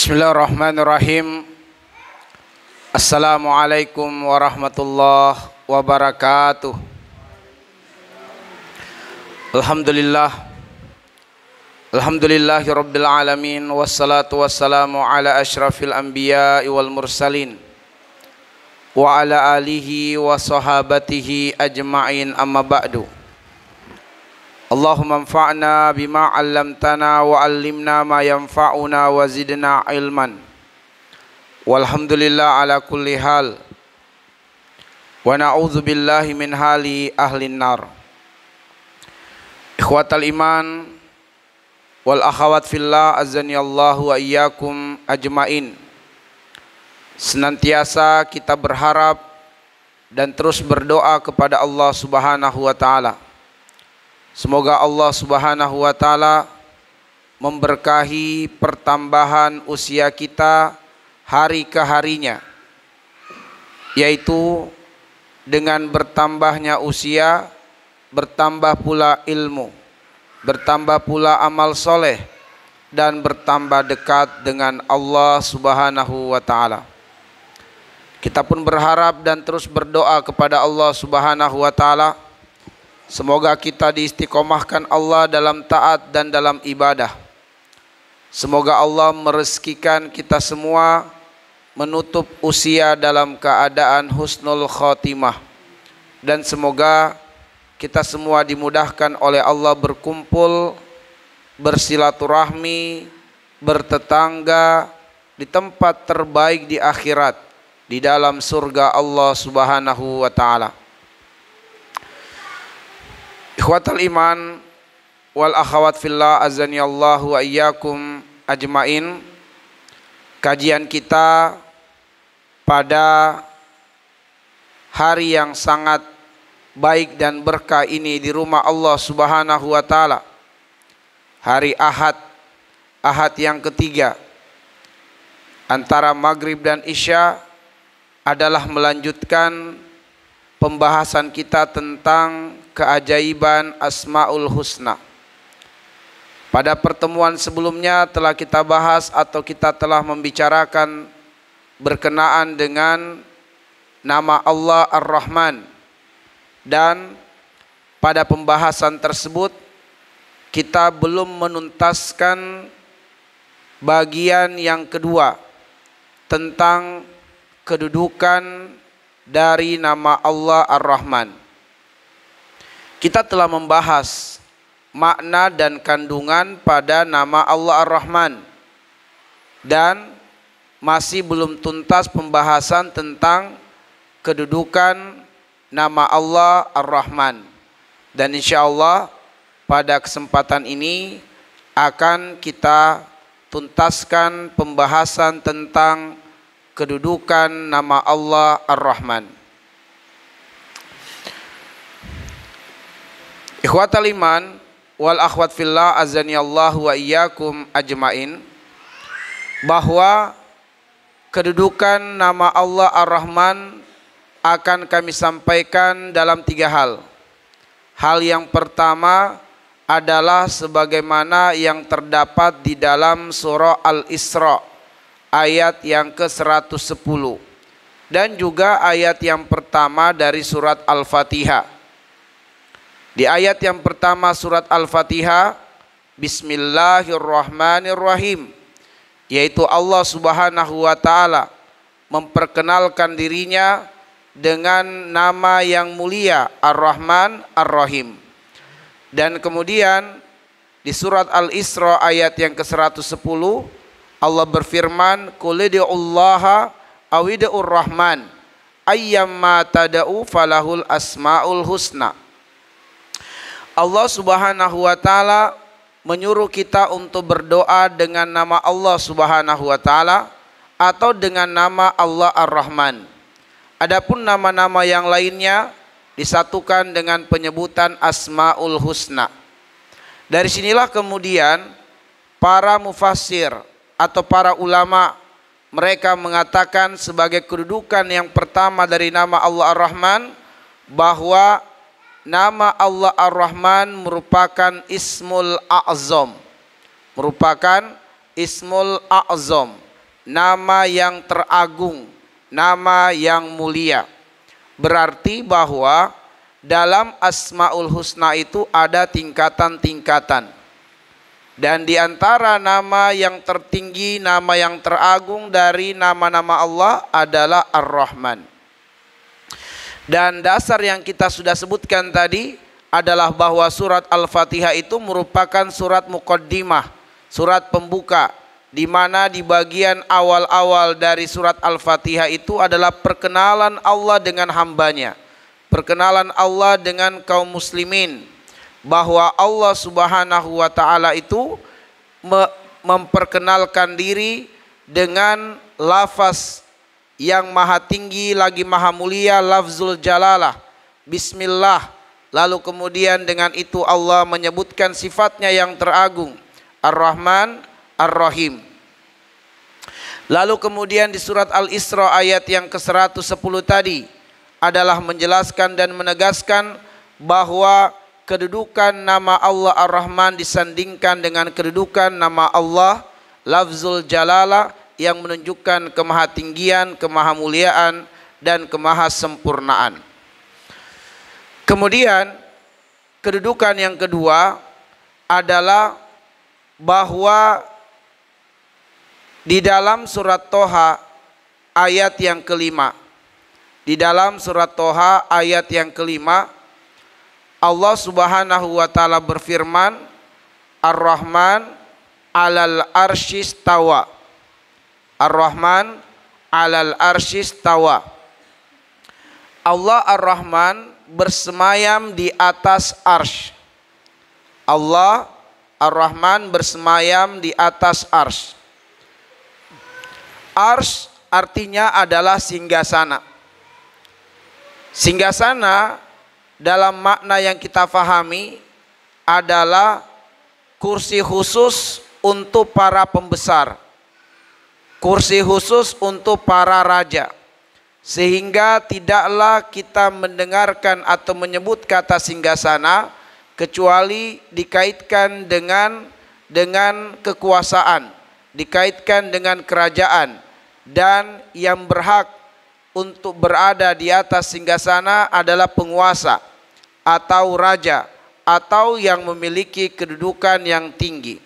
Bismillahirrahmanirrahim. Assalamualaikum warahmatullahi wabarakatuh. Alhamdulillahi rabbil alamin. Wassalatu wassalamu ala asyrafil anbiya wal mursalin wa ala alihi wa sahabatihi ajma'in, amma ba'du. Allahumma anfa'na bima 'allamtana wa 'allimna ma yanfa'una wa zidna ilman. Walhamdulillah ala kulli hal. Wa na'udzu billahi min hali ahlin nar. Ikhwatal iman wal akhawat fillah, azani Allahu wa iyyakum ajmain. Senantiasa kita berharap dan terus berdoa kepada Allah Subhanahu wa taala. Semoga Allah Subhanahu wa taala memberkahi pertambahan usia kita hari ke harinya, yaitu dengan bertambahnya usia bertambah pula ilmu, bertambah pula amal soleh, dan bertambah dekat dengan Allah Subhanahu wa taala. Kita pun berharap dan terus berdoa kepada Allah Subhanahu wa taala, semoga kita diistiqomahkan Allah dalam taat dan dalam ibadah. Semoga Allah merezekikan kita semua menutup usia dalam keadaan husnul khotimah. Dan semoga kita semua dimudahkan oleh Allah berkumpul, bersilaturahmi, bertetangga di tempat terbaik di akhirat, di dalam surga Allah Subhanahu wa ta'ala. Ikhwatal iman wal akhawat fillah, azani Allahu wa iyyakum ajmain. Kajian kita pada hari yang sangat baik dan berkah ini di rumah Allah Subhanahu wa taala, hari Ahad yang ketiga antara maghrib dan isya, adalah melanjutkan pembahasan kita tentang keajaiban Asmaul Husna. Pada pertemuan sebelumnya telah kita bahas atau kita telah membicarakan berkenaan dengan nama Allah Ar-Rahman, dan pada pembahasan tersebut kita belum menuntaskan bagian yang kedua tentang kedudukan dari nama Allah Ar-Rahman. Kita telah membahas makna dan kandungan pada nama Allah Ar-Rahman, dan masih belum tuntas pembahasan tentang kedudukan nama Allah Ar-Rahman. Dan insya Allah pada kesempatan ini akan kita tuntaskan pembahasan tentang kedudukan nama Allah Ar-Rahman. Ikhwatal iman wal akhwat fillah, azani Allahu wa iyyakum ajmain, bahwa kedudukan nama Allah Ar-Rahman akan kami sampaikan dalam tiga hal. Hal yang pertama adalah sebagaimana yang terdapat di dalam surah Al-Isra ayat yang ke-110, dan juga ayat yang pertama dari surat Al-Fatihah. Di ayat yang pertama surat Al-Fatihah, Bismillahirrahmanirrahim, yaitu Allah Subhanahu wa ta'ala memperkenalkan dirinya dengan nama yang mulia Ar-Rahman Ar-Rahim. Dan kemudian di surat Al-Isra ayat yang ke-110 Allah berfirman, Qul ud'ullaha aw ud'ur rahman ayyamma tad'u falahul asmaul husna. Allah Subhanahu wa taala menyuruh kita untuk berdoa dengan nama Allah Subhanahu wa taala atau dengan nama Allah Ar-Rahman. Adapun nama-nama yang lainnya disatukan dengan penyebutan Asmaul Husna. Dari sinilah kemudian para mufassir atau para ulama mereka mengatakan sebagai kedudukan yang pertama dari nama Allah Ar-Rahman, bahwa nama Allah Ar-Rahman merupakan Ismul A'zam, merupakan Ismul A'zam, nama yang teragung, nama yang mulia. Berarti bahwa dalam Asmaul Husna itu ada tingkatan-tingkatan. Dan di antara nama yang tertinggi, nama yang teragung dari nama-nama Allah adalah Ar-Rahman. Dan dasar yang kita sudah sebutkan tadi adalah bahwa surat Al-Fatihah itu merupakan surat muqaddimah, surat pembuka, di mana di bagian awal-awal dari surat Al-Fatihah itu adalah perkenalan Allah dengan hambanya, perkenalan Allah dengan kaum muslimin, bahwa Allah Subhanahu wa ta'ala itu memperkenalkan diri dengan lafaz yang maha tinggi lagi maha mulia, lafzul jalalah, bismillah. Lalu kemudian dengan itu Allah menyebutkan sifatnya yang teragung, Ar-Rahman, Ar-Rahim. Lalu kemudian di surat Al-Isra ayat yang ke-110 tadi adalah menjelaskan dan menegaskan bahwa kedudukan nama Allah Ar-Rahman disandingkan dengan kedudukan nama Allah lafzul jalalah yang menunjukkan kemahatinggian, kemahamuliaan, dan kemahasempurnaan. Kemudian kedudukan yang kedua adalah bahwa di dalam surat Toha ayat yang kelima, di dalam surat Toha ayat yang kelima, Allah Subhanahu wa ta'ala berfirman, Ar-Rahman alal arsyis tawa. Ar-Rahman alal arsyis tawa. Allah Ar-Rahman bersemayam di atas arsy. Allah Ar-Rahman bersemayam di atas arsy. Arsy artinya adalah singgasana. Singgasana dalam makna yang kita fahami adalah kursi khusus untuk para pembesar, kursi khusus untuk para raja, sehingga tidaklah kita mendengarkan atau menyebut kata singgasana kecuali dikaitkan dengan kekuasaan, dikaitkan dengan kerajaan, dan yang berhak untuk berada di atas singgasana adalah penguasa atau raja atau yang memiliki kedudukan yang tinggi.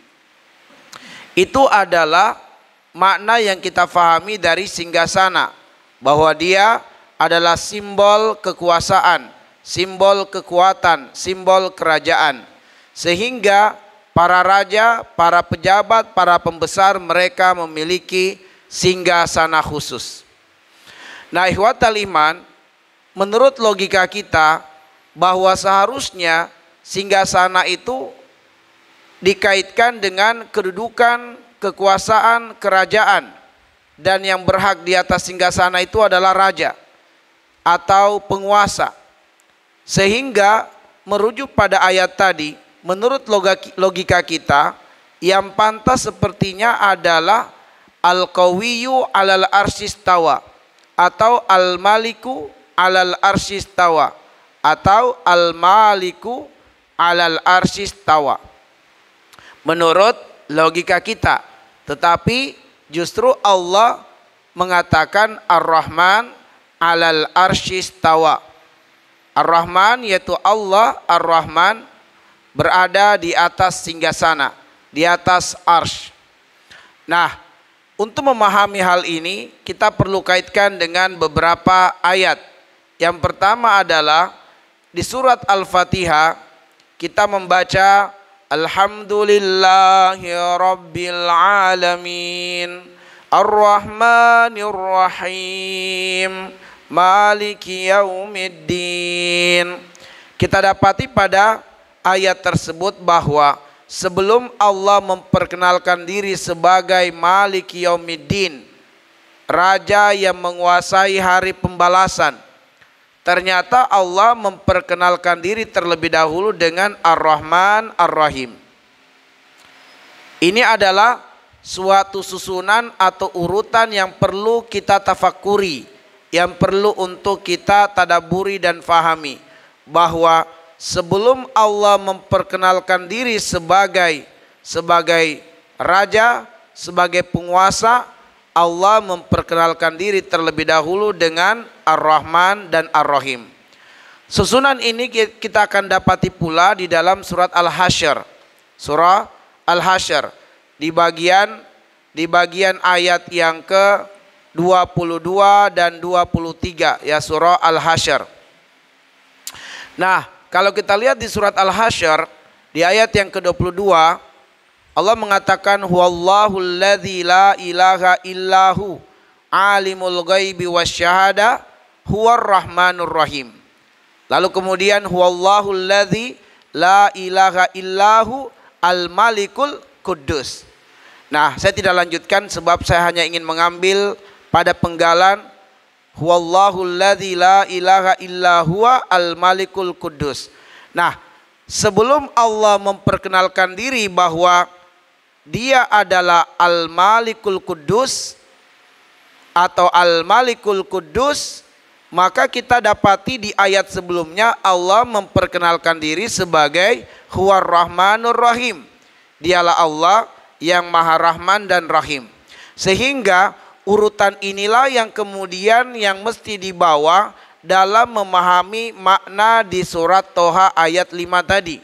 Itu adalah makna yang kita fahami dari singgasana, bahwa dia adalah simbol kekuasaan, simbol kekuatan, simbol kerajaan, sehingga para raja, para pejabat, para pembesar mereka memiliki singgasana khusus. Nah, ikhwatal iman, menurut logika kita bahwa seharusnya singgasana itu dikaitkan dengan kedudukan, kekuasaan, kerajaan, dan yang berhak di atas singgasana itu adalah raja atau penguasa. Sehingga merujuk pada ayat tadi, menurut logika kita, yang pantas sepertinya adalah al-qawiyyu alal arsyis tawa, atau al-maliku alal arsyis tawa, atau al-maliku alal arsyis tawa, menurut logika kita. Tetapi justru Allah mengatakan Ar-Rahman alal arsyis tawa. Ar-Rahman yaitu Allah Ar-Rahman berada di atas singgasana, di atas arsy. Nah, untuk memahami hal ini kita perlu kaitkan dengan beberapa ayat. Yang pertama adalah di surat Al-Fatihah kita membaca Alhamdulillahi Rabbil Alamin Ar-Rahmanir Rahim Maliki Yaumiddin. Kita dapati pada ayat tersebut bahwa sebelum Allah memperkenalkan diri sebagai Maliki Yaumiddin, raja yang menguasai hari pembalasan, ternyata Allah memperkenalkan diri terlebih dahulu dengan Ar-Rahman Ar-Rahim. Ini adalah suatu susunan atau urutan yang perlu kita tafakuri, yang perlu untuk kita tadaburi dan fahami, bahwa sebelum Allah memperkenalkan diri sebagai raja, sebagai penguasa, Allah memperkenalkan diri terlebih dahulu dengan Ar-Rahman dan Ar-Rahim. Susunan ini kita akan dapati pula di dalam surat Al-Hasyr. Surah Al-Hasyr di bagian ayat yang ke-22 dan 23 ya, surah Al-Hasyr. Nah, kalau kita lihat di surat Al-Hasyr di ayat yang ke-22, Allah mengatakan huwallahu alladzi la ilaha illahu alimul ghaibi wasyahada huwar rahmanur rahim. Lalu kemudian huwallahu alladzi la ilaha illahu al malikul quddus. Nah, saya tidak lanjutkan sebab saya hanya ingin mengambil pada penggalan huwallahu alladzi la ilaha illahu al malikul quddus. Nah, sebelum Allah memperkenalkan diri bahwa Dia adalah Al-Malikul Quddus atau Al-Malikul Quddus, maka kita dapati di ayat sebelumnya Allah memperkenalkan diri sebagai Huwar Rahmanur Rahim. Dialah Allah yang Maha Rahman dan Rahim. Sehingga urutan inilah yang kemudian yang mesti dibawa dalam memahami makna di surat Toha ayat 5 tadi.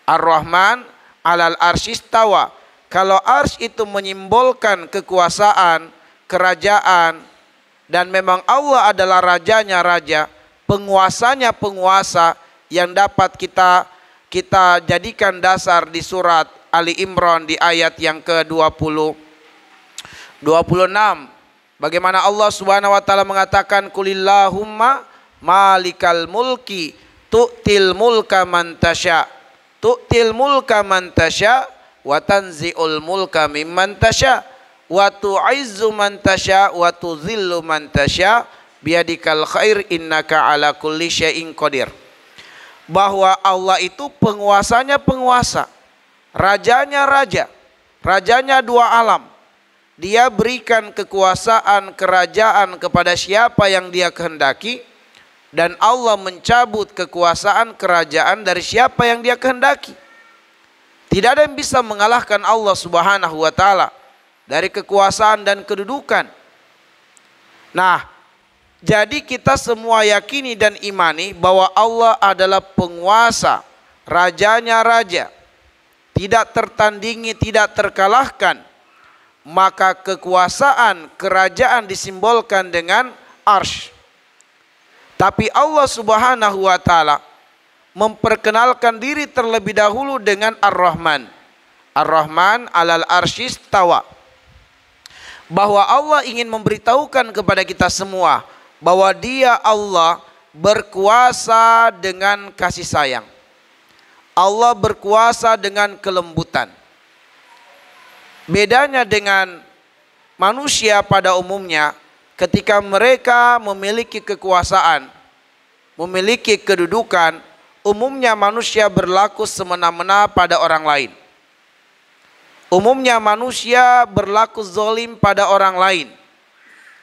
Ar-Rahman alal arsyistawa. Kalau arsy itu menyimbolkan kekuasaan, kerajaan, dan memang Allah adalah rajanya raja, penguasanya penguasa, yang dapat kita jadikan dasar di surat Ali Imran di ayat yang ke-26. Bagaimana Allah Subhanahu wa taala mengatakan kulillahumma malikal mulki tu'til mulka man tasya wa tanzi'ul mulka mimman tasya wa tu'izzu man tasya wa tuzillu man tasya biyadikal khair innaka ala kulli syai'in qadir. Bahwa Allah itu penguasanya penguasa, rajanya raja, rajanya dua alam. Dia berikan kekuasaan kerajaan kepada siapa yang Dia kehendaki, dan Allah mencabut kekuasaan kerajaan dari siapa yang Dia kehendaki. Tidak ada yang bisa mengalahkan Allah Subhanahu wa taala dari kekuasaan dan kedudukan. Nah, jadi kita semua yakini dan imani bahwa Allah adalah penguasa, rajanya raja, tidak tertandingi, tidak terkalahkan. Maka kekuasaan kerajaan disimbolkan dengan arsy. Tapi Allah Subhanahu wa taala memperkenalkan diri terlebih dahulu dengan Ar-Rahman. Ar-Rahman alal arsyistawa. Bahwa Allah ingin memberitahukan kepada kita semua bahwa Dia Allah berkuasa dengan kasih sayang. Allah berkuasa dengan kelembutan. Bedanya dengan manusia pada umumnya, ketika mereka memiliki kekuasaan, memiliki kedudukan, umumnya manusia berlaku semena-mena pada orang lain. Umumnya manusia berlaku zalim pada orang lain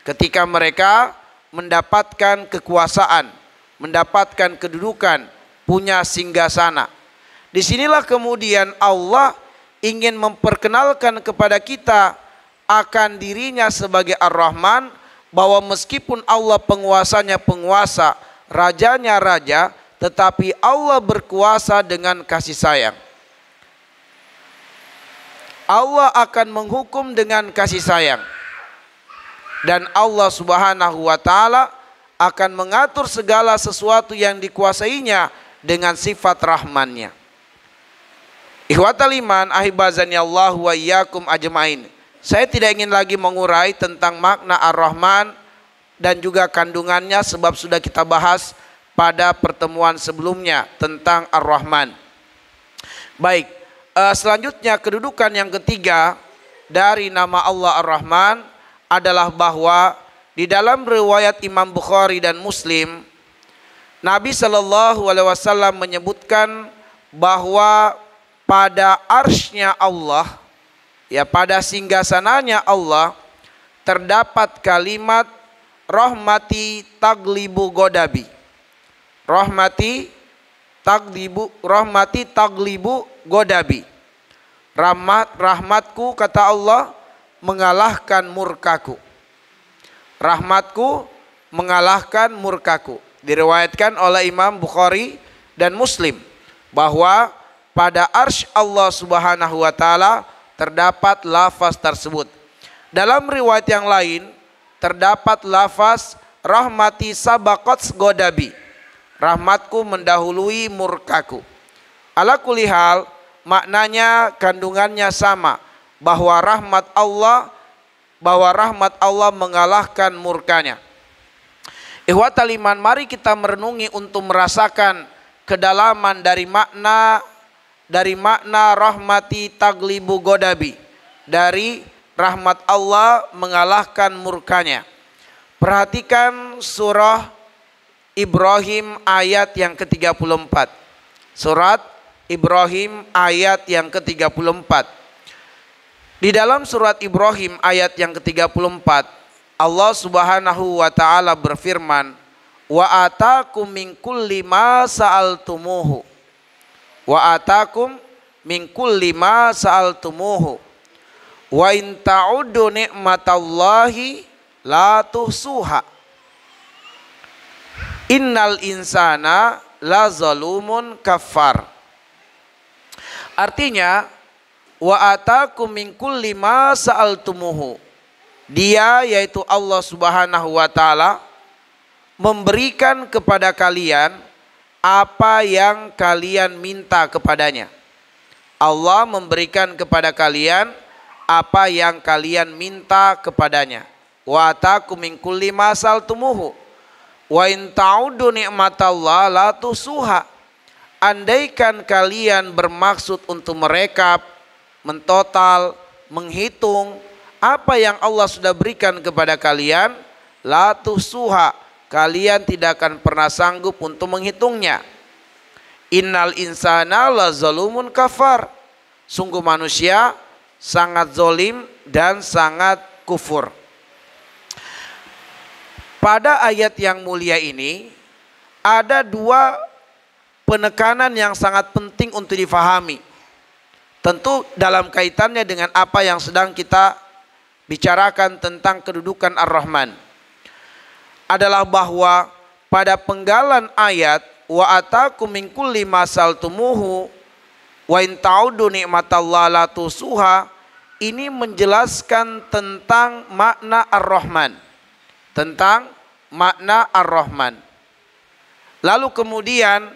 ketika mereka mendapatkan kekuasaan, mendapatkan kedudukan, punya singgasana. Disinilah kemudian Allah ingin memperkenalkan kepada kita akan dirinya sebagai Ar-Rahman, bahwa meskipun Allah penguasanya penguasa, rajanya raja, tetapi Allah berkuasa dengan kasih sayang. Allah akan menghukum dengan kasih sayang. Dan Allah Subhanahu wa taala akan mengatur segala sesuatu yang dikuasainya dengan sifat rahmannya. Ikhwatal iman, ahibazani Allah wa iyyakum ajmain. Saya tidak ingin lagi mengurai tentang makna Ar-Rahman dan juga kandungannya, sebab sudah kita bahas pada pertemuan sebelumnya tentang Ar-Rahman. Baik, selanjutnya kedudukan yang ketiga dari nama Allah Ar-Rahman adalah bahwa di dalam riwayat Imam Bukhari dan Muslim, Nabi SAW menyebutkan bahwa pada arsy-Nya Allah, ya pada singgasananya Allah, terdapat kalimat rahmati taglibu godabi. Rahmati taglibu godabi. Rahmatku, kata Allah, mengalahkan murkaku. Rahmatku mengalahkan murkaku. Diriwayatkan oleh Imam Bukhari dan Muslim bahwa pada arsy Allah Subhanahu wa taala terdapat lafaz tersebut. Dalam riwayat yang lain terdapat lafaz rahmati sabaqat godabi. Rahmatku mendahului murkaku. Ala kulli hal, maknanya kandungannya sama, bahwa rahmat Allah mengalahkan murkanya. Ikhwatal iman, mari kita merenungi untuk merasakan kedalaman dari makna rahmati taglibu godabi, dari rahmat Allah mengalahkan murkanya. Perhatikan surah Ibrahim ayat yang ke-34. Surat Ibrahim ayat yang ke-34. Di dalam surat Ibrahim ayat yang ke-34, Allah Subhanahu wa taala berfirman, "Wa atakum min kulli ma sa'altumuhu." Wa atakum min kulli ma sa'altumuhu. Wa in ta'uddu ni'matallahi la tuhsuha. Innal insana la zalumun kafar. Artinya, wa atakum min kulli ma sa'altumuhu. Dia, yaitu Allah Subhanahu wa taala, memberikan kepada kalian apa yang kalian minta kepadanya. Allah memberikan kepada kalian apa yang kalian minta kepadanya. Wa atakum min kulli ma sa'altumuhu. Wa in ta'uddu ni'matallahi la tusuha. Andaikan kalian bermaksud untuk merekap, mentotal, menghitung apa yang Allah sudah berikan kepada kalian, la tusuha, kalian tidak akan pernah sanggup untuk menghitungnya. Innal insana la zalumun kafar. Sungguh manusia sangat zolim dan sangat kufur. Pada ayat yang mulia ini ada dua penekanan yang sangat penting untuk difahami. Tentu dalam kaitannya dengan apa yang sedang kita bicarakan tentang kedudukan Ar-Rahman, adalah bahwa pada penggalan ayat wa atakum min kulli ma sa'altumuhu wa in ta'uddu ni'matallahi la tusuha, ini menjelaskan tentang makna Ar-Rahman, tentang makna Ar-Rahman. Lalu kemudian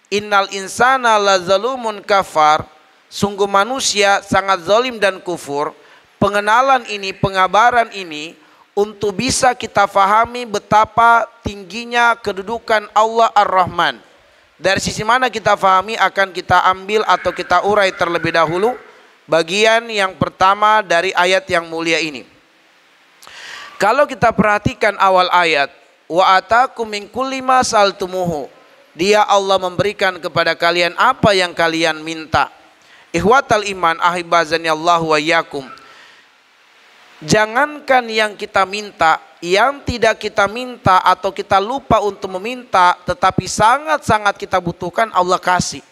innal insana la zalumun kafar, sungguh manusia sangat zalim dan kufur. Pengenalan ini, pengabaran ini untuk bisa kita fahami betapa tingginya kedudukan Allah Ar-Rahman. Dari sisi mana kita fahami akan kita ambil atau kita urai terlebih dahulu bagian yang pertama dari ayat yang mulia ini. Kalau kita perhatikan awal ayat, wa atakum min kulli ma sa'altumuhu, dia Allah memberikan kepada kalian apa yang kalian minta. Ikhwatal iman, ahibazanillahu wa iyyakum. Jangankan yang kita minta, yang tidak kita minta atau kita lupa untuk meminta tetapi sangat-sangat kita butuhkan, Allah kasih.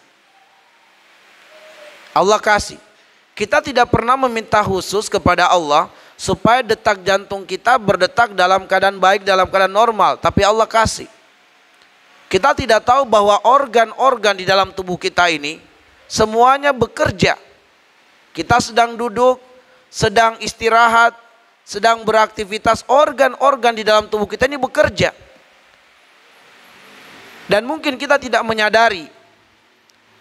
Allah kasih. Kita tidak pernah meminta khusus kepada Allah supaya detak jantung kita berdetak dalam keadaan baik, dalam keadaan normal, tapi Allah kasih. Kita tidak tahu bahwa organ-organ di dalam tubuh kita ini semuanya bekerja. Kita sedang duduk, sedang istirahat, sedang beraktivitas, organ-organ di dalam tubuh kita ini bekerja. Dan mungkin kita tidak menyadari,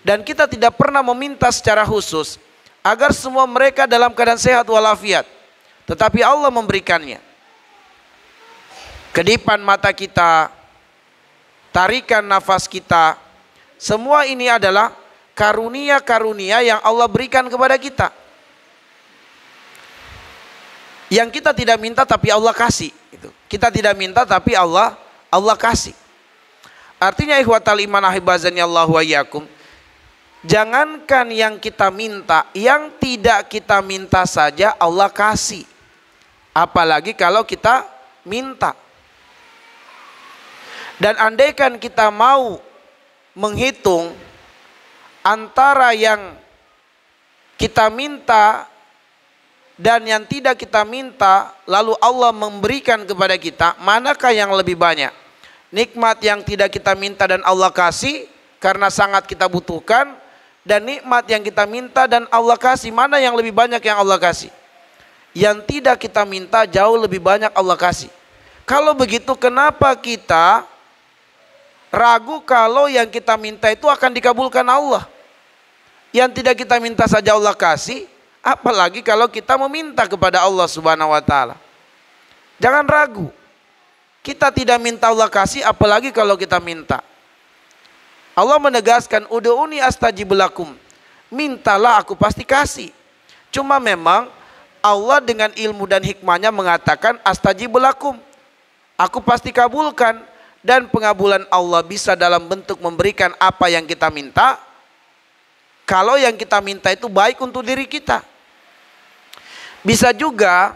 dan kita tidak pernah meminta secara khusus agar semua mereka dalam keadaan sehat walafiat, tetapi Allah memberikannya. Kedipan mata kita, tarikan nafas kita, semua ini adalah karunia-karunia yang Allah berikan kepada kita, yang kita tidak minta tapi Allah kasih. Kita tidak minta tapi Allah kasih. Artinya ikhwatal iman ahibazanillahu wa iyyakum, jangankan yang kita minta, yang tidak kita minta saja Allah kasih, apalagi kalau kita minta. Dan andaikan kita mau menghitung antara yang kita minta dan yang tidak kita minta, lalu Allah memberikan kepada kita, manakah yang lebih banyak? Nikmat yang tidak kita minta dan Allah kasih karena sangat kita butuhkan, dan nikmat yang kita minta dan Allah kasih, mana yang lebih banyak yang Allah kasih? Yang tidak kita minta jauh lebih banyak Allah kasih. Kalau begitu kenapa kita ragu kalau yang kita minta itu akan dikabulkan Allah? Yang tidak kita minta saja Allah kasih, apalagi kalau kita meminta kepada Allah Subhanahu wa taala. Jangan ragu. Kita tidak minta Allah kasih, apalagi kalau kita minta. Allah menegaskan, ud'uni astajib lakum. Mintalah aku pasti kasih. Cuma memang Allah dengan ilmu dan hikmahnya mengatakan astajib lakum. Aku pasti kabulkan, dan pengabulan Allah bisa dalam bentuk memberikan apa yang kita minta. Kalau yang kita minta itu baik untuk diri kita. Bisa juga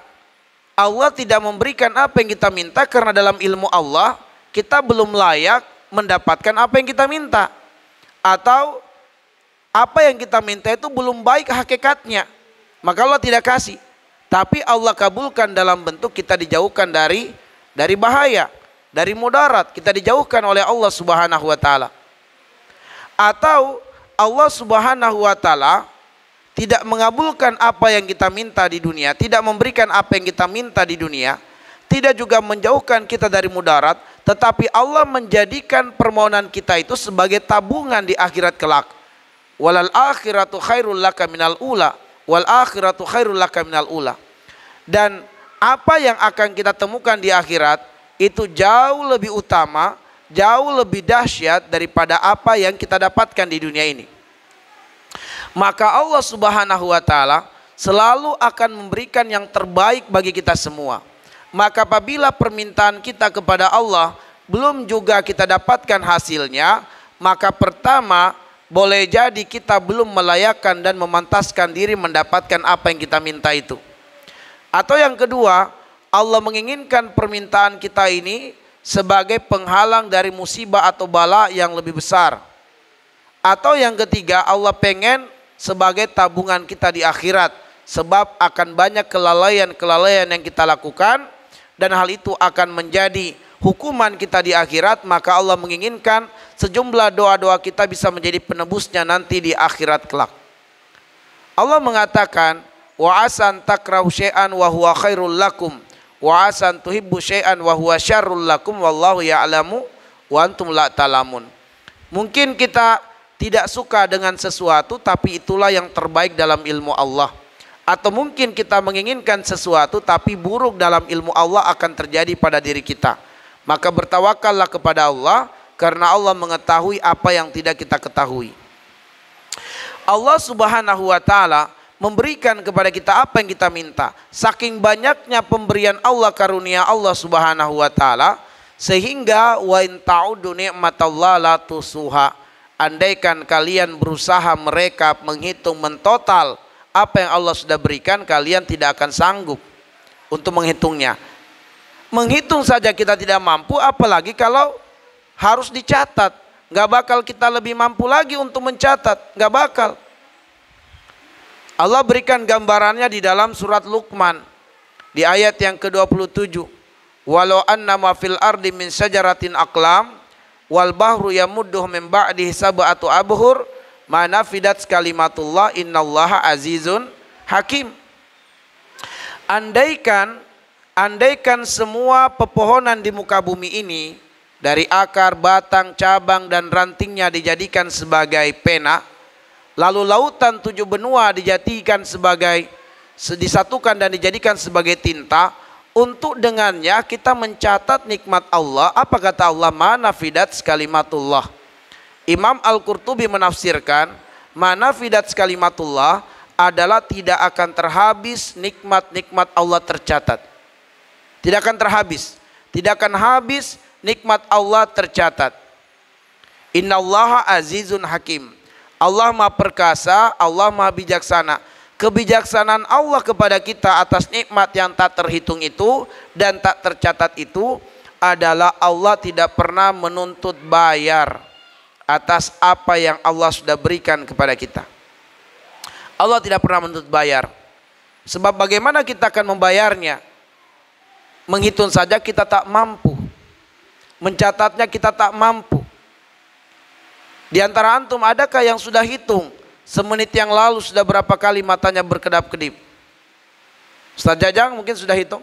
Allah tidak memberikan apa yang kita minta karena dalam ilmu Allah kita belum layak mendapatkan apa yang kita minta. Atau apa yang kita minta itu belum baik hakikatnya, maka Allah tidak kasih. Tapi Allah kabulkan dalam bentuk kita dijauhkan dari bahaya, dari mudarat, kita dijauhkan oleh Allah Subhanahu wa taala. Atau Allah Subhanahu wa taala tidak mengabulkan apa yang kita minta di dunia, tidak memberikan apa yang kita minta di dunia, tidak juga menjauhkan kita dari mudarat, tetapi Allah menjadikan permohonan kita itu sebagai tabungan di akhirat kelak. Walal akhiratu khairul laka minal ula, wal akhiratu khairul laka minal ula. Dan apa yang akan kita temukan di akhirat itu jauh lebih utama, jauh lebih dahsyat daripada apa yang kita dapatkan di dunia ini. Maka Allah Subhanahu wa taala selalu akan memberikan yang terbaik bagi kita semua. Maka apabila permintaan kita kepada Allah belum juga kita dapatkan hasilnya, maka pertama boleh jadi kita belum melayakkan dan memantaskan diri mendapatkan apa yang kita minta itu. Atau yang kedua, Allah menginginkan permintaan kita ini sebagai penghalang dari musibah atau bala yang lebih besar. Atau yang ketiga, Allah pengen sebagai tabungan kita di akhirat, sebab akan banyak kelalaian-kelalaian yang kita lakukan, dan hal itu akan menjadi hukuman kita di akhirat. Maka Allah menginginkan sejumlah doa-doa kita bisa menjadi penebusnya nanti di akhirat kelak. Allah mengatakan, wa asan takrahu syai'an wa huwa khairul lakum, wa asan tuhibbu syai'an wa huwa syarrul lakum, wallahu ya'lamu wa antum la ta'lamun. Mungkin kita tidak suka dengan sesuatu, tapi itulah yang terbaik dalam ilmu Allah. Atau mungkin kita menginginkan sesuatu, tapi buruk dalam ilmu Allah akan terjadi pada diri kita. Maka bertawakallah kepada Allah, karena Allah mengetahui apa yang tidak kita ketahui. Allah Subhanahu wa taala memberikan kepada kita apa yang kita minta. Saking banyaknya pemberian Allah, karunia Allah Subhanahu wa taala, sehingga wa in ta'udu ni'matallahi la tusuha. Andaikan kalian berusaha mereka menghitung mentotal apa yang Allah sudah berikan, kalian tidak akan sanggup untuk menghitungnya. Menghitung saja kita tidak mampu, apalagi kalau harus dicatat. Gak bakal kita lebih mampu lagi untuk mencatat, gak bakal. Allah berikan gambarannya di dalam surat Luqman di ayat yang ke-27. Walau annama fil ardi min syajaratin aqlam wal bahru yamudduhu min ba'dihi sab'atu abhur ma nafidat kalimatullah innallaha azizun hakim. Andaikan semua pepohonan di muka bumi ini dari akar, batang, cabang dan rantingnya dijadikan sebagai pena, lalu lautan 7 benua disatukan dan dijadikan sebagai tinta, untuk dengannya kita mencatat nikmat Allah. Apa kata Allah? Mana fidat kalimatullah. Imam Al-Qurtubi menafsirkan, mana fidat kalimatullah adalah tidak akan terhabis nikmat-nikmat Allah tercatat. Tidak akan terhabis, tidak akan habis nikmat Allah tercatat. Innallaha azizun hakim. Allah Maha Perkasa, Allah Maha Bijaksana. Kebijaksanaan Allah kepada kita atas nikmat yang tak terhitung itu dan tak tercatat itu adalah Allah tidak pernah menuntut bayar atas apa yang Allah sudah berikan kepada kita. Allah tidak pernah menuntut bayar. Sebab bagaimana kita akan membayarnya? Menghitung saja kita tak mampu. Mencatatnya kita tak mampu. Di antara antum adakah yang sudah hitung semenit yang lalu sudah berapa kali matanya berkedap-kedip? Ustaz Jajang mungkin sudah hitung?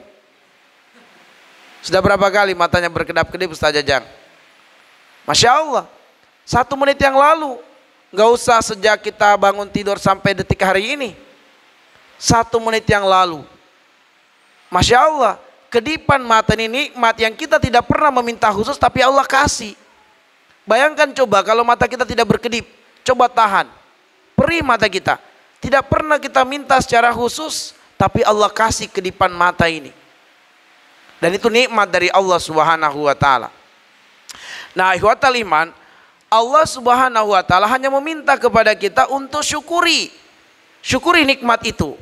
Sudah berapa kali matanya berkedap-kedip Ustaz Jajang? Masya Allah, 1 menit yang lalu. Gak usah sejak kita bangun tidur sampai detik hari ini. 1 menit yang lalu. Masya Allah, kedipan mata ini nikmat yang kita tidak pernah meminta khusus tapi Allah kasih. Bayangkan coba kalau mata kita tidak berkedip, coba tahan. Perih mata kita. Tidak pernah kita minta secara khusus tapi Allah kasih kedipan mata ini. Dan itu nikmat dari Allah Subhanahu wa taala. Nah, ikhwatal iman, Allah Subhanahu wa taala hanya meminta kepada kita untuk syukuri. Syukuri nikmat itu.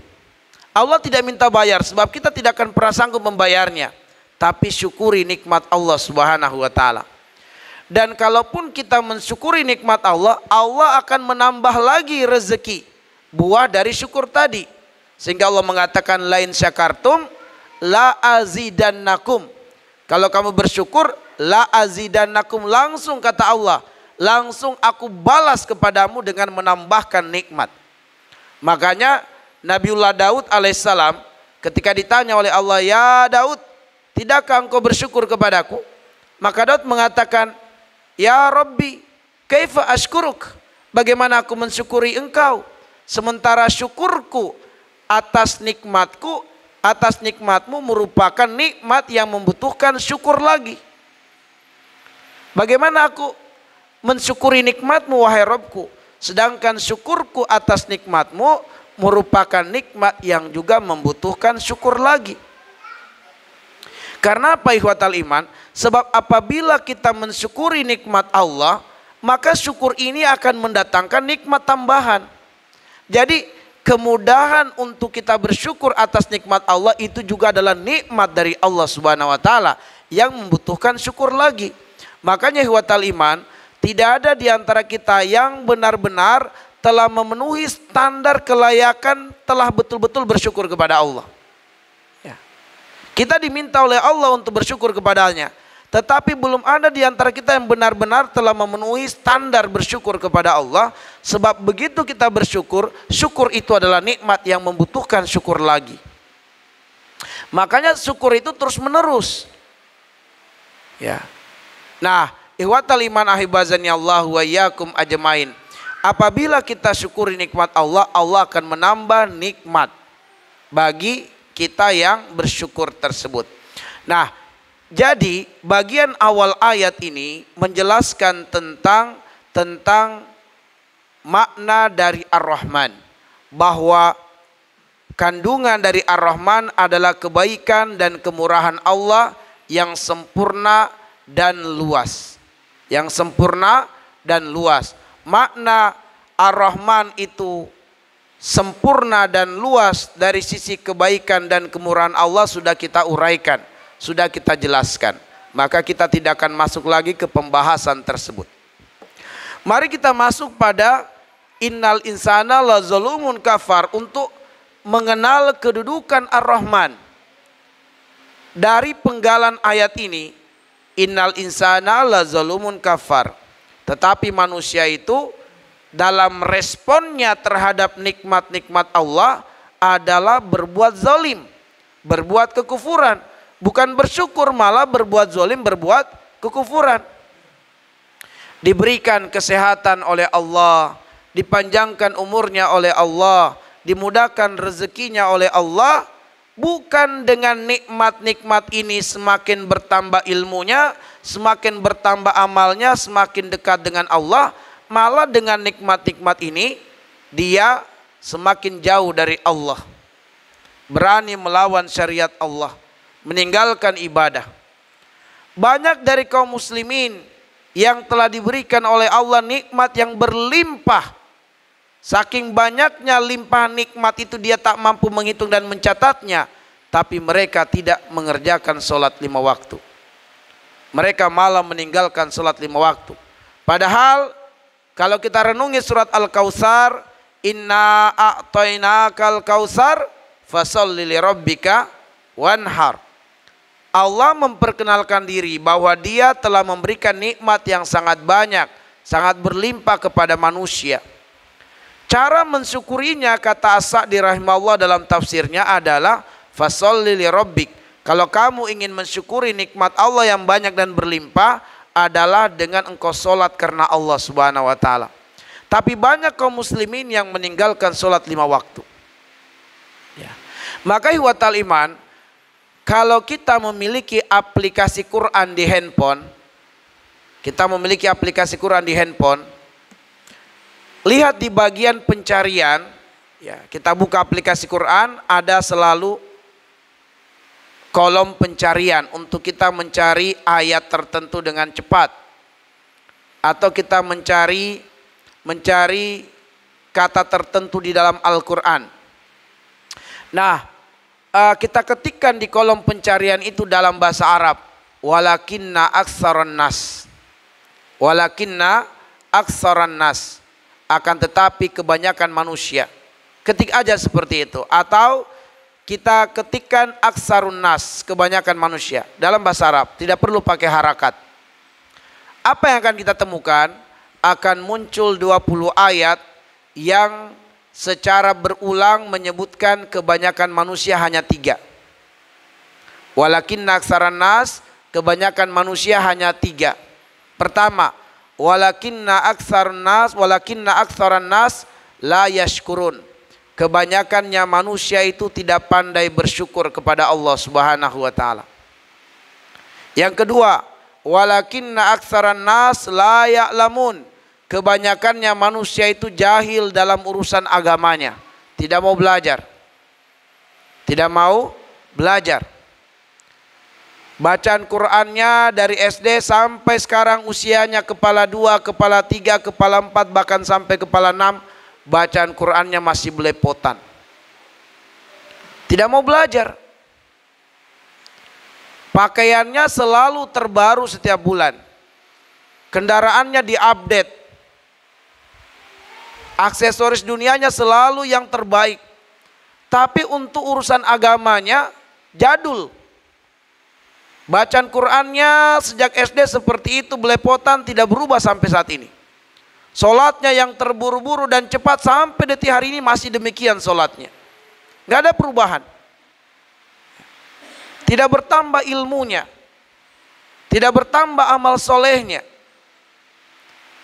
Allah tidak minta bayar sebab kita tidak akan pernah sanggup membayarnya. Tapi syukuri nikmat Allah Subhanahu wa taala. Dan kalaupun kita mensyukuri nikmat Allah, Allah akan menambah lagi rezeki buah dari syukur tadi. Sehingga Allah mengatakan lain syakartum la azidannakum. Kalau kamu bersyukur la azidannakum, langsung kata Allah, langsung aku balas kepadamu dengan menambahkan nikmat. Makanya Nabiullah Daud alaihissalam ketika ditanya oleh Allah, ya Daud, tidakkah engkau bersyukur kepadaku? Maka Daud mengatakan, ya Rabbi, kaifa ashkuruk? Bagaimana aku mensyukuri engkau? Sementara syukurku atas nikmatku, atas nikmatmu merupakan nikmat yang membutuhkan syukur lagi. Bagaimana aku mensyukuri nikmatmu wahai Rabbku? Sedangkan syukurku atas nikmatmu merupakan nikmat yang juga membutuhkan syukur lagi. Karena apa ikhwatal iman? Sebab apabila kita mensyukuri nikmat Allah, maka syukur ini akan mendatangkan nikmat tambahan. Jadi kemudahan untuk kita bersyukur atas nikmat Allah itu juga adalah nikmat dari Allah Subhanahu wa taala yang membutuhkan syukur lagi. Makanya ikhwatal iman, tidak ada di antara kita yang benar-benar telah memenuhi standar kelayakan, telah betul-betul bersyukur kepada Allah. Ya. Kita diminta oleh Allah untuk bersyukur kepadanya, tetapi belum ada di antara kita yang benar-benar telah memenuhi standar bersyukur kepada Allah. Sebab begitu kita bersyukur, syukur itu adalah nikmat yang membutuhkan syukur lagi. Makanya syukur itu terus menerus. Ya. Nah, ikhwatal iman ahibazani Allah wa iyyakum ajmain. Apabila kita syukuri nikmat Allah, Allah akan menambah nikmat bagi kita yang bersyukur tersebut. Nah, jadi bagian awal ayat ini menjelaskan tentang makna dari Ar-Rahman, bahwa kandungan dari Ar-Rahman adalah kebaikan dan kemurahan Allah yang sempurna dan luas. Yang sempurna dan luas. Makna Ar-Rahman itu sempurna dan luas dari sisi kebaikan dan kemurahan Allah sudah kita uraikan, sudah kita jelaskan. Maka kita tidak akan masuk lagi ke pembahasan tersebut. Mari kita masuk pada innal insana la zalumun kafar untuk mengenal kedudukan Ar-Rahman. Dari penggalan ayat ini, innal insana la zalumun kafar. Tetapi manusia itu dalam responnya terhadap nikmat-nikmat Allah adalah berbuat zalim, berbuat kekufuran. Bukan bersyukur, malah berbuat zalim, berbuat kekufuran. Diberikan kesehatan oleh Allah, dipanjangkan umurnya oleh Allah, dimudahkan rezekinya oleh Allah. Bukan dengan nikmat-nikmat ini semakin bertambah ilmunya, semakin bertambah amalnya, semakin dekat dengan Allah. Malah dengan nikmat-nikmat ini dia semakin jauh dari Allah, berani melawan syariat Allah, meninggalkan ibadah. Banyak dari kaum muslimin yang telah diberikan oleh Allah nikmat yang berlimpah. Saking banyaknya limpah nikmat itu dia tak mampu menghitung dan mencatatnya. Tapi mereka tidak mengerjakan sholat 5 waktu. Mereka malah meninggalkan sholat 5 waktu. Padahal kalau kita renungi surat Al-Kautsar, inna a'tainakal kautsar fasholli lirabbika wanhar. Allah memperkenalkan diri bahwa dia telah memberikan nikmat yang sangat banyak, sangat berlimpah kepada manusia. Cara mensyukurinya, kata As-Sa'di rahimahullah dalam tafsirnya adalah fasholli lirabbik. Kalau kamu ingin mensyukuri nikmat Allah yang banyak dan berlimpah adalah dengan engkau sholat karena Allah subhanahu wa ta'ala. Tapi banyak kaum muslimin yang meninggalkan sholat 5 waktu. Ya. Maka ihwatal iman, kalau kita memiliki aplikasi Quran di handphone, lihat di bagian pencarian, ya, kita buka aplikasi Quran, ada selalu kolom pencarian untuk kita mencari ayat tertentu dengan cepat, atau kita mencari kata tertentu di dalam Al-Quran. Nah, kita ketikkan di kolom pencarian itu dalam bahasa Arab, walakinna aktsaran nas, akan tetapi kebanyakan manusia. Ketik aja seperti itu, atau kita ketikkan aktsarun nas, kebanyakan manusia, dalam bahasa Arab, tidak perlu pakai harakat. Apa yang akan kita temukan? Akan muncul 20 ayat yang secara berulang menyebutkan kebanyakan manusia hanya 3. Walakinna aktsaran nas, kebanyakan manusia hanya 3. Pertama, walakinna aktsaran nas la yashkurun. Kebanyakannya manusia itu tidak pandai bersyukur kepada Allah subhanahu wa ta'ala. Yang kedua, walakinna aktsaran nas la ya'lamun. Kebanyakannya manusia itu jahil dalam urusan agamanya, tidak mau belajar. Bacaan Qur'annya dari SD sampai sekarang usianya kepala 2, kepala 3, kepala 4, bahkan sampai kepala 6, bacaan Qur'annya masih belepotan, tidak mau belajar. Pakaiannya selalu terbaru setiap bulan, kendaraannya diupdate, aksesoris dunianya selalu yang terbaik. Tapi untuk urusan agamanya jadul. Bacaan Qur'annya sejak SD seperti itu, belepotan, tidak berubah sampai saat ini. Solatnya yang terburu-buru dan cepat sampai detik hari ini masih demikian solatnya. Gak ada perubahan. Tidak bertambah ilmunya, tidak bertambah amal solehnya.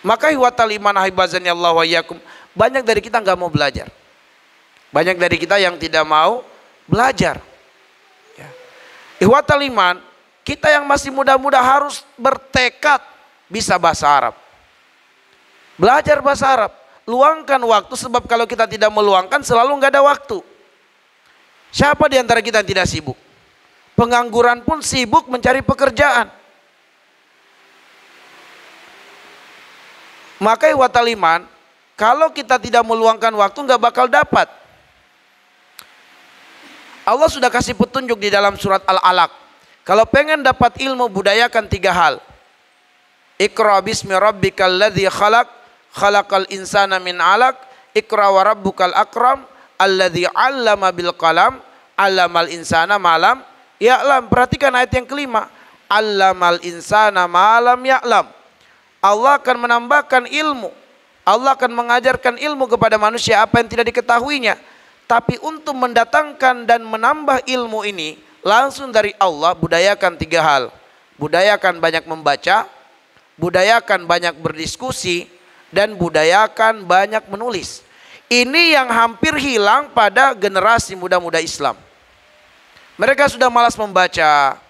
Maka ihwatal iman ahibazani Allah wa iyyakum, banyak dari kita nggak mau belajar. Banyak dari kita yang tidak mau belajar. Ya. Ihwatal iman, kita yang masih muda-muda harus bertekad bisa bahasa Arab. Belajar bahasa Arab, luangkan waktu, sebab kalau kita tidak meluangkan selalu nggak ada waktu. Siapa di antara kita yang tidak sibuk? Pengangguran pun sibuk mencari pekerjaan. Maka ihwatal iman, kalau kita tidak meluangkan waktu nggak bakal dapat. Allah sudah kasih petunjuk di dalam surat Al-Alaq. Kalau pengen dapat ilmu, budayakan 3 hal. Iqra bismi rabbikal ladzi khalaq, khalaqal insana min 'alaq, iqra wa rabbukal akram, alladzi 'allama bil qalam, 'allamal insana ma lam ya'lam. Perhatikan ayat yang kelima, 'allamal insana ma lam ya'lam. Allah akan menambahkan ilmu, Allah akan mengajarkan ilmu kepada manusia apa yang tidak diketahuinya. Tapi untuk mendatangkan dan menambah ilmu ini langsung dari Allah, budayakan 3 hal. Budayakan banyak membaca, budayakan banyak berdiskusi, dan budayakan banyak menulis. Ini yang hampir hilang pada generasi muda-muda Islam. Mereka sudah malas membaca,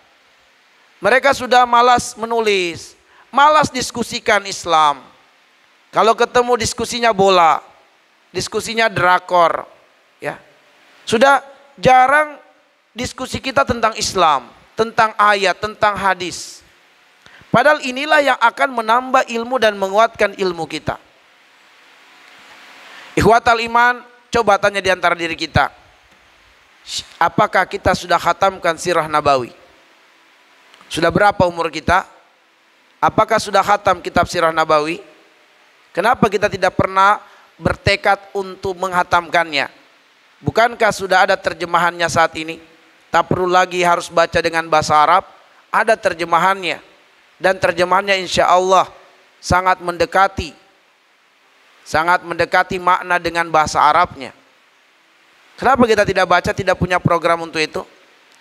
mereka sudah malas menulis, malas diskusikan Islam. Kalau ketemu diskusinya bola, diskusinya drakor, ya. Sudah jarang diskusi kita tentang Islam, tentang ayat, tentang hadis. Padahal inilah yang akan menambah ilmu dan menguatkan ilmu kita. Ikhwatal iman, coba tanya di antara diri kita, apakah kita sudah khatamkan sirah Nabawi? Sudah berapa umur kita? Apakah sudah khatam kitab sirah Nabawi? Kenapa kita tidak pernah bertekad untuk menghatamkannya? Bukankah sudah ada terjemahannya saat ini? Tak perlu lagi harus baca dengan bahasa Arab, ada terjemahannya. Dan terjemahannya insya Allah sangat mendekati makna dengan bahasa Arabnya. Kenapa kita tidak baca, tidak punya program untuk itu?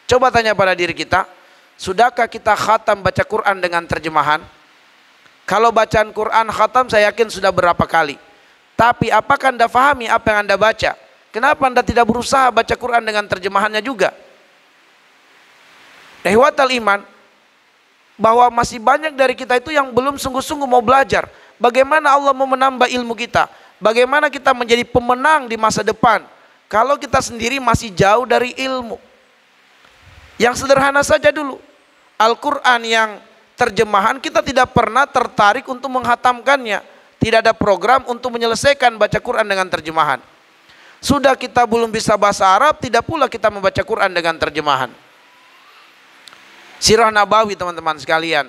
Coba tanya pada diri kita, sudahkah kita khatam baca Quran dengan terjemahan? Kalau bacaan Quran khatam saya yakin sudah berapa kali. Tapi apakah Anda fahami apa yang Anda baca? Kenapa Anda tidak berusaha baca Quran dengan terjemahannya juga? Ihwatal iman, bahwa masih banyak dari kita itu yang belum sungguh-sungguh mau belajar. Bagaimana Allah mau menambah ilmu kita? Bagaimana kita menjadi pemenang di masa depan? Kalau kita sendiri masih jauh dari ilmu. Yang sederhana saja dulu. Al-Quran yang terjemahan kita tidak pernah tertarik untuk menghatamkannya. Tidak ada program untuk menyelesaikan baca Quran dengan terjemahan. Sudah kita belum bisa bahasa Arab, tidak pula kita membaca Quran dengan terjemahan. Sirah Nabawi teman-teman sekalian.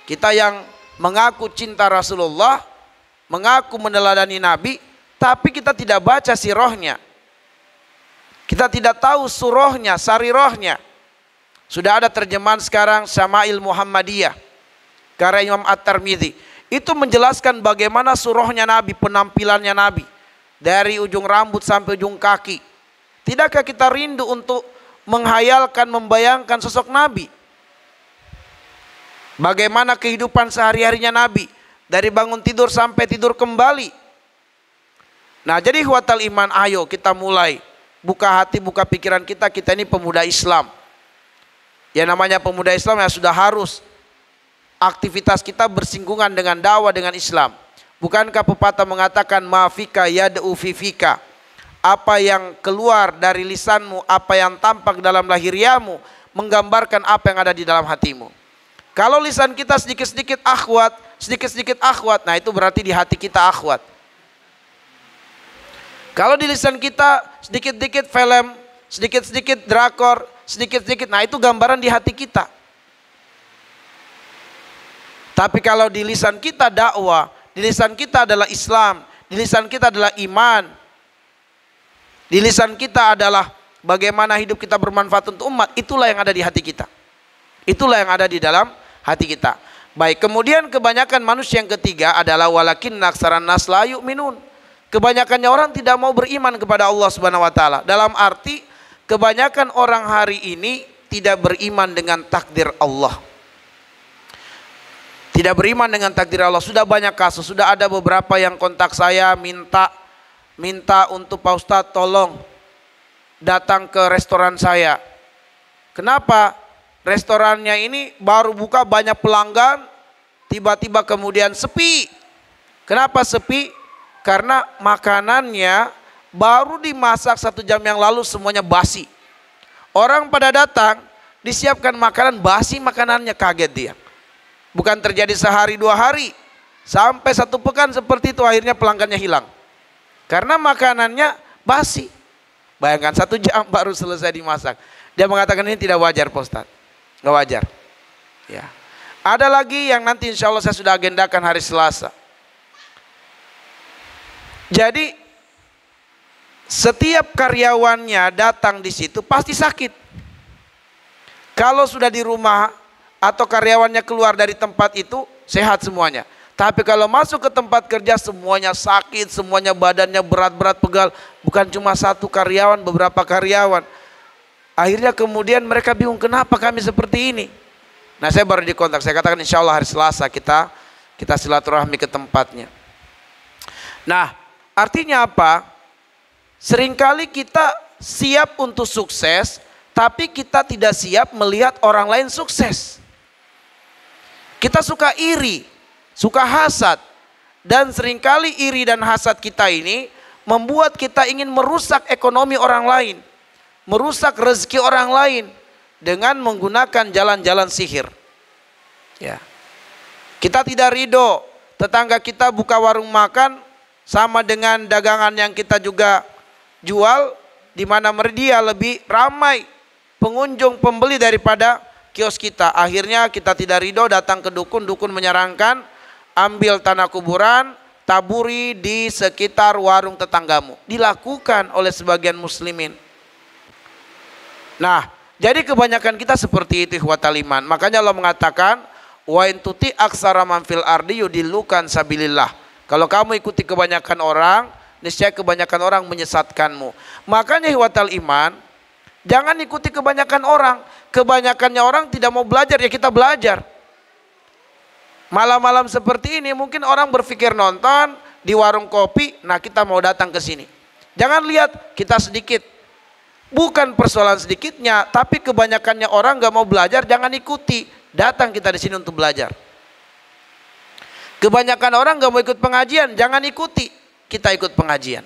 Kita yang mengaku cinta Rasulullah, mengaku meneladani Nabi, tapi kita tidak baca sirahnya. Kita tidak tahu surahnya, sarirahnya. Sudah ada terjemahan sekarang Syama'il Muhammadiyah karya Imam At-Tirmidzi. Itu menjelaskan bagaimana surahnya Nabi, penampilannya Nabi. Dari ujung rambut sampai ujung kaki. Tidakkah kita rindu untuk menghayalkan, membayangkan sosok Nabi? Bagaimana kehidupan sehari-harinya Nabi. Dari bangun tidur sampai tidur kembali. Nah jadi ikhwatal iman, ayo kita mulai. Buka hati, buka pikiran kita. Kita ini pemuda Islam. Ya namanya pemuda Islam ya sudah harus aktivitas kita bersinggungan dengan dakwah dengan Islam. Bukankah pepatah mengatakan mafika yad'u fifika, apa yang keluar dari lisanmu, apa yang tampak dalam lahiriamu menggambarkan apa yang ada di dalam hatimu. Kalau lisan kita sedikit-sedikit akhwat, nah itu berarti di hati kita akhwat. Kalau di lisan kita sedikit-sedikit film, sedikit-sedikit drakor, sedikit-sedikit, nah itu gambaran di hati kita. Tapi kalau di lisan kita dakwah, di lisan kita adalah Islam, di lisan kita adalah iman, di lisan kita adalah bagaimana hidup kita bermanfaat untuk umat, itulah yang ada di hati kita. Itulah yang ada di dalam hati kita. Baik, kemudian kebanyakan manusia yang ketiga adalah walakin aksaran nas la yu'minun. Kebanyakannya orang tidak mau beriman kepada Allah Subhanahu wa taala. Dalam arti kebanyakan orang hari ini tidak beriman dengan takdir Allah. Tidak beriman dengan takdir Allah. Sudah banyak kasus, sudah ada beberapa yang kontak saya minta untuk Pak Ustadz tolong datang ke restoran saya. Kenapa? Restorannya ini baru buka banyak pelanggan, tiba-tiba kemudian sepi. Kenapa sepi? Karena makanannya baru dimasak 1 jam yang lalu semuanya basi. Orang pada datang, disiapkan makanan basi, makanannya kaget dia. Bukan terjadi sehari 2 hari, sampai 1 pekan seperti itu, akhirnya pelanggannya hilang. Karena makanannya basi. Bayangkan 1 jam baru selesai dimasak. Dia mengatakan ini tidak wajar Pak Ustadz. Nggak wajar. Ya. Ada lagi yang nanti insya Allah saya sudah agendakan hari Selasa. Jadi setiap karyawannya datang di situ pasti sakit. Kalau sudah di rumah atau karyawannya keluar dari tempat itu sehat semuanya. Tapi kalau masuk ke tempat kerja semuanya sakit, semuanya badannya berat-berat pegal. Bukan cuma 1 karyawan, beberapa karyawan. Akhirnya kemudian mereka bingung kenapa kami seperti ini. Nah saya baru dikontak, saya katakan insya Allah hari Selasa kita silaturahmi ke tempatnya. Nah artinya apa? Seringkali kita siap untuk sukses, tapi kita tidak siap melihat orang lain sukses. Kita suka iri, suka hasad. Dan seringkali iri dan hasad kita ini membuat kita ingin merusak ekonomi orang lain. Merusak rezeki orang lain dengan menggunakan jalan-jalan sihir. Ya. Kita tidak ridho tetangga kita buka warung makan sama dengan dagangan yang kita juga jual, di mana dia lebih ramai pengunjung pembeli daripada kios kita. Akhirnya kita tidak ridho, datang ke dukun, dukun menyarankan ambil tanah kuburan, taburi di sekitar warung tetanggamu. Dilakukan oleh sebagian muslimin. Nah, jadi kebanyakan kita seperti itu ikhwatal iman. Makanya Allah mengatakan, wa in tuti aksara man fil ardi yudillukan sabilillah. Kalau kamu ikuti kebanyakan orang, niscaya kebanyakan orang menyesatkanmu. Makanya ikhwatal iman, jangan ikuti kebanyakan orang. Kebanyakannya orang tidak mau belajar, ya kita belajar. Malam-malam seperti ini mungkin orang berpikir nonton di warung kopi, nah kita mau datang ke sini. Jangan lihat kita sedikit. Bukan persoalan sedikitnya, tapi kebanyakannya orang gak mau belajar, jangan ikuti. Datang kita di sini untuk belajar. Kebanyakan orang gak mau ikut pengajian, jangan ikuti. Kita ikut pengajian.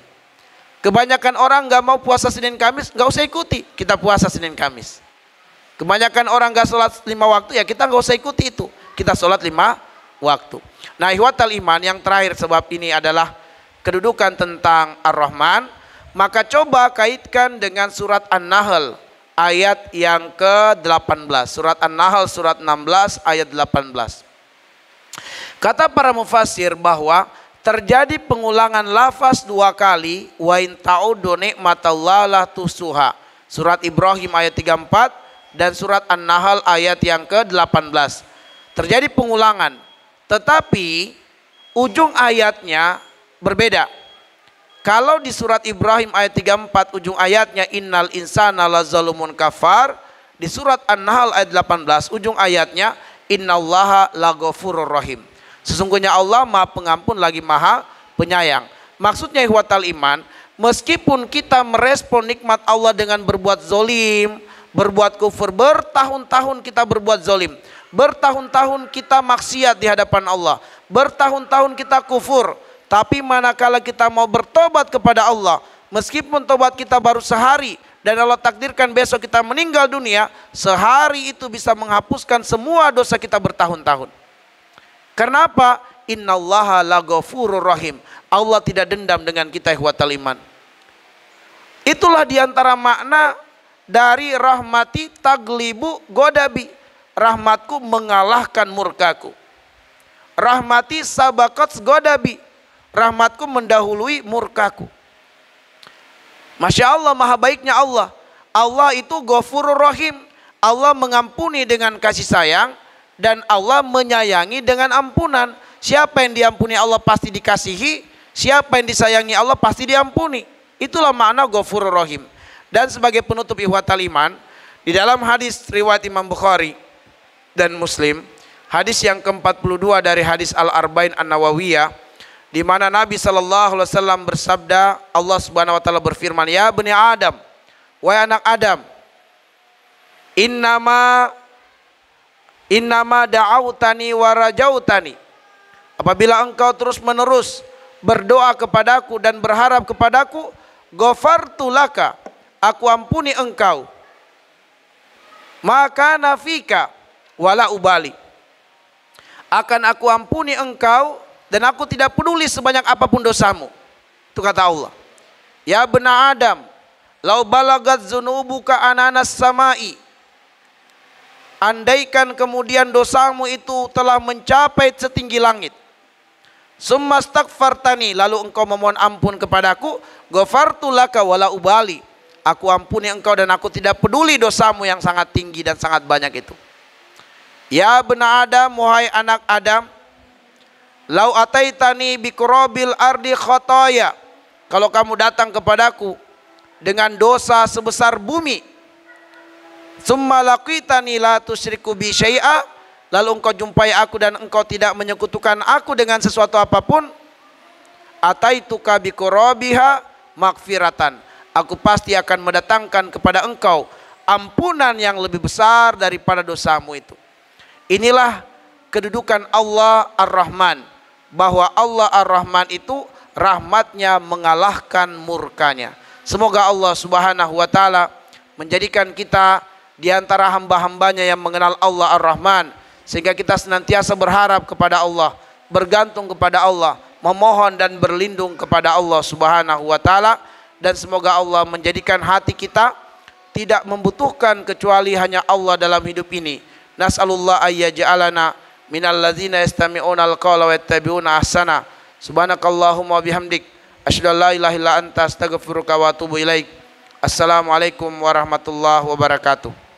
Kebanyakan orang gak mau puasa Senin Kamis, gak usah ikuti. Kita puasa Senin Kamis. Kebanyakan orang gak sholat 5 waktu, ya kita gak usah ikuti itu. Kita sholat 5 waktu. Nah ikhwatal iman, yang terakhir sebab ini adalah kedudukan tentang Ar-Rahman. Maka coba kaitkan dengan surat An-Nahl ayat yang ke-18. Surat An-Nahl surat 16 ayat 18. Kata para mufassir bahwa terjadi pengulangan lafaz 2 kali, wa in ta'udu ni'matallahi la tuhsuha. Surat Ibrahim ayat 34 dan surat An-Nahl ayat yang ke-18. Terjadi pengulangan, tetapi ujung ayatnya berbeda. Kalau di surat Ibrahim ayat 34 ujung ayatnya innal insana lazalumun kafar, di surat An-Nahl ayat 18 ujung ayatnya innallaha laghafurur rahim. Sesungguhnya Allah Maha Pengampun lagi Maha Penyayang. Maksudnya ikhwatal iman, meskipun kita merespon nikmat Allah dengan berbuat zolim, berbuat kufur, bertahun-tahun kita berbuat zolim, bertahun-tahun kita maksiat di hadapan Allah, bertahun-tahun kita kufur, tapi manakala kita mau bertobat kepada Allah, meskipun tobat kita baru sehari dan Allah takdirkan besok kita meninggal dunia, sehari itu bisa menghapuskan semua dosa kita bertahun-tahun. Karena apa? Innallaha laghafurur rahim. Allah tidak dendam dengan kita ikhwatal iman. Itulah diantara makna dari rahmati taglibu godabi. Rahmatku mengalahkan murkaku. Rahmati sabaqat godabi. Rahmatku mendahului murkaku. Masya Allah, maha baiknya Allah. Allah itu Ghafurur Rahim. Allah mengampuni dengan kasih sayang, dan Allah menyayangi dengan ampunan. Siapa yang diampuni Allah pasti dikasihi, siapa yang disayangi Allah pasti diampuni. Itulah makna Ghafurur Rahim. Dan sebagai penutup ikhwatal iman, di dalam hadis riwayat Imam Bukhari dan Muslim, hadis yang ke-42 dari hadis Al-Arba'in An-Nawawiyah, di mana Nabi sallallahu alaihi wasallam bersabda, Allah Subhanahu wa taala berfirman, ya bani Adam, wahai anak Adam, innama da'autani wa rajautani. Apabila engkau terus menerus berdoa kepadaku dan berharap kepadaku, ghafartu laka, aku ampuni engkau, maka nafika wala ubali, akan aku ampuni engkau dan aku tidak peduli sebanyak apapun dosamu. Itu kata Allah. Ya bena Adam, lau balagat zunubuka ananas samai. Andaikan kemudian dosamu itu telah mencapai setinggi langit. Summa astaghfartani, lalu engkau memohon ampun kepadaku, ghafartu laka wala ubali. Aku ampuni engkau dan aku tidak peduli dosamu yang sangat tinggi dan sangat banyak itu. Ya bena Adam, wahai anak Adam, lau ataitani bikrobil ardi khotoya, kalau kamu datang kepadaku dengan dosa sebesar bumi, summa laqitani la tusyriku bi syai'a, lalu engkau jumpai aku dan engkau tidak menyekutukan aku dengan sesuatu apapun, ataituka bikrobiha magfiratan, aku pasti akan mendatangkan kepada engkau ampunan yang lebih besar daripada dosamu itu. Inilah kedudukan Allah Ar-Rahman, bahwa Allah Ar-Rahman itu rahmatnya mengalahkan murkanya. Semoga Allah Subhanahu wa taala menjadikan kita di antara hamba-hambanya yang mengenal Allah Ar-Rahman, sehingga kita senantiasa berharap kepada Allah, bergantung kepada Allah, memohon dan berlindung kepada Allah Subhanahu wa taala, dan semoga Allah menjadikan hati kita tidak membutuhkan kecuali hanya Allah dalam hidup ini. Nas'alullah ayyaj'alana minal ladzina yastami'una al-qawla wa yattabi'una ahsana. Subhanakallahumma bihamdik asyhadu an la ilaha illa anta astaghfiruka wa atubu ilaik. Assalamualaikum warahmatullahi wabarakatuh.